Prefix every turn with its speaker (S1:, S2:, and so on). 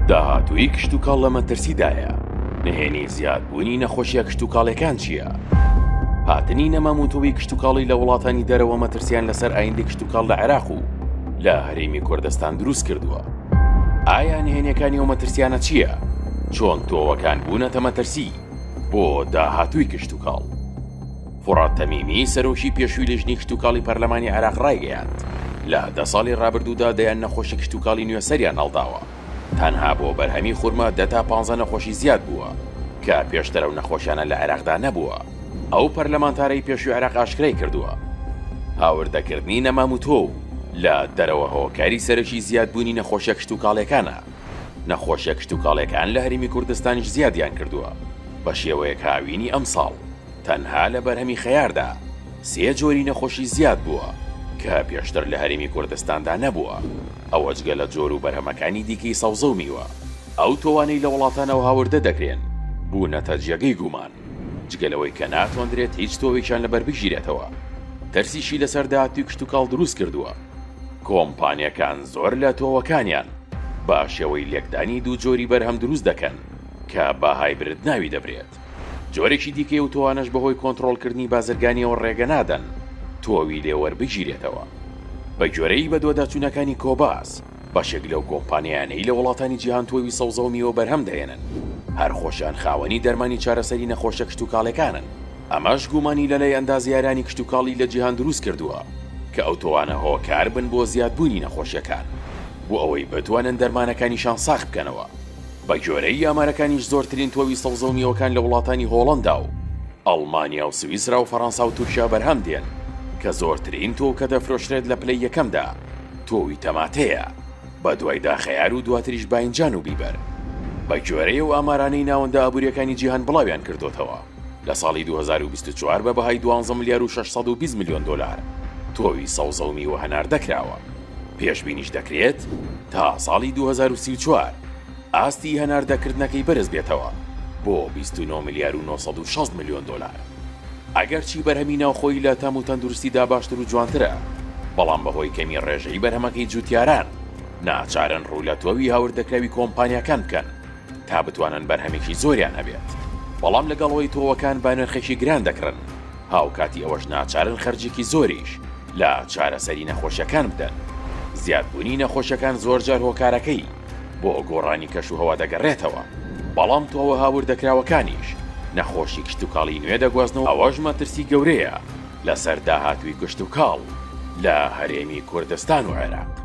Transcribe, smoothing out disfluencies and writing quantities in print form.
S1: داهاتووی کشت و کاڵ لە مەترسیدایە. نهێنی زیادبوونی نەخۆشیە کشت و کاڵەکان چییە؟ هاتنی نەماموتەوەی کشت و کاڵی لە وڵاتانی دەرەوە مەترسیان لەسەر ئایندی کشت و کاڵ لە عێراق و لە هەرێمی کوردستان دروست کردووە. ئایا نهێنیەکانی ئەو مەترسیانە چییە؟ چۆن تۆوەکان بوونەتە مەترسی بۆ داهاتووی کشت و کاڵ؟ فورات تەمیمی سەرۆکی پێشووی لژنی کشت و کاڵی پەرلەمانی عێراق ڕایگەیاند لە 10 ساڵی ڕابردوودا دەیان نەخۆشی کشت و کاڵی نوێ سەریان هەڵداوە. تەنها بۆ بەرهەمی خورما 10 تا 15 نەخۆشی زیاد بووە کە پێشتر ئەو نەخۆشیانە لە عێراقدا نەبووە. ئەو پەرلەمانتارەی پێشووی عێراق ئاشکرای کردووە. هاوردەکردنی نەماموتۆ و لە دەرەوە هۆکاری سەرەکی زیادبوونی نەخۆشیە کشت و کاڵەکانە. نەخۆشیە کشت و کاڵەکان لە هەرێمی کوردستانیش زیادیان کردووە. بە شێوەیەک هاوینی ئەمساڵ تەنها لە بەرهەمی خەیاردا 3 جۆری نەخۆشی زیاد بووە کە پێشتر لە هەرێمی کوردستاندا نەبووە. ئەوە جگە لە جۆر و بەرهەمەکانی دیکەی سەوزە و میوە. ئەو تۆوانەی لە وڵاتانەوە هاوردە دەکرێن بوونەتە جێگەی گومان، جگەلەوەی کە ناتوانرێت هیچ تۆوێکیان لەبەر بگیرێتەوە. تەرسیشی لەسەر داهاتووی کشت و کاڵ دروست کردووە. کۆمپانیەکان زۆر لە تۆوەکانیان بە شێوەی لێکدانی دوو جۆری بەرهەم دروست دەکەن کە بە هایبرد ناوی دەبرێت. جۆرێکی دیکەی و تۆوانەش بەهۆی کۆنتڕۆڵکردنی بازرگانیەوە ڕێگە نادەن تۆوی لێوەربگیرێتەوە. بە گوێرەی بە دۆداچوونەکانی کۆباس بەشێک لەو کۆمپانیانەی لە وڵاتانی جیهان تۆوی سەوزە و میوە بەرهەم دەهێنن. هەر خۆشیان خاوەنی دەرمانی چارەسەری نەخۆشە کشت و کاڵەکانن. ئەمەش گومانی لەلای ئەندازیارانی کشت و کاڵی لە جیهان دروست کردووە کە ئەو تۆوانە هۆکار بن بۆ زیادبوونی نەخۆشیەکان بۆ ئەوەی بتوانن دەرمانەکانیشان ساخت بکەنەوە. بە گوێرەی ئامارەکانیش زۆرترین تۆوی سەوزە و میوەکان لە وڵاتانی هۆڵەندا و ئەڵمانیا و سویسرا و فەڕەنسا و تورکیا بەرهەم دێن کە زۆرترین تۆ کە دەفرۆشرێت لە پلەی یەکەمدا تۆوی تەماتەیە، بە دوایدا خەیار و دواتریش باینجان و بیبەر. بە گوێرەی و ئامارانەی ناوەندە ئابوووریەکانی جیهان بڵاویان کردوتەوە لە ساڵی 2024 بە بەهای 12 ملیار و 620 میلیۆن دلار تۆوی سەوزە و میوە هەنار دەکراوە. پێشبینیش دەکرێت تا ساڵی 2034 ئاستی هەناردەکردنەکەی بەرز بێتەوە بۆ 29 ملیار و 960 میلیۆن دلار. ئەگەرچی بەرهەمی ناوخۆی لە تام و تەندروستیدا باشتر و جوانترە، بەڵام بەهۆی کەمی ڕێژەی بەرهەمەکەی جوتیاران ناچارن ڕوو لە تۆوی هاوردەکراوی کۆمپانیەکان بکەن تا بتوانن بەرهەمێکی زۆریان هەبێت. بەڵام لەگەڵەوەی تۆوەکان بە نرخێکی گران دەکڕن، هاوکاتی ئەوەش ناچارن خەرجێکی زۆریش لە چارەسەری نەخۆشیەکان بدەن. زیادبوونی نەخۆشیەکان زۆرجار هۆکارەکەی بۆ گۆڕانی کەش و هەوا دەگەڕێتەوە. بەڵام تۆوە هاوردەکراوەکانیش نەخۆشی کشت و کاڵی نوێ دەگوازنەوە. ئەوەش مەترسی گەورەیە لەسەر داهاتووی کشت و کاڵ لە هەرێمی کوردستان و عێراق.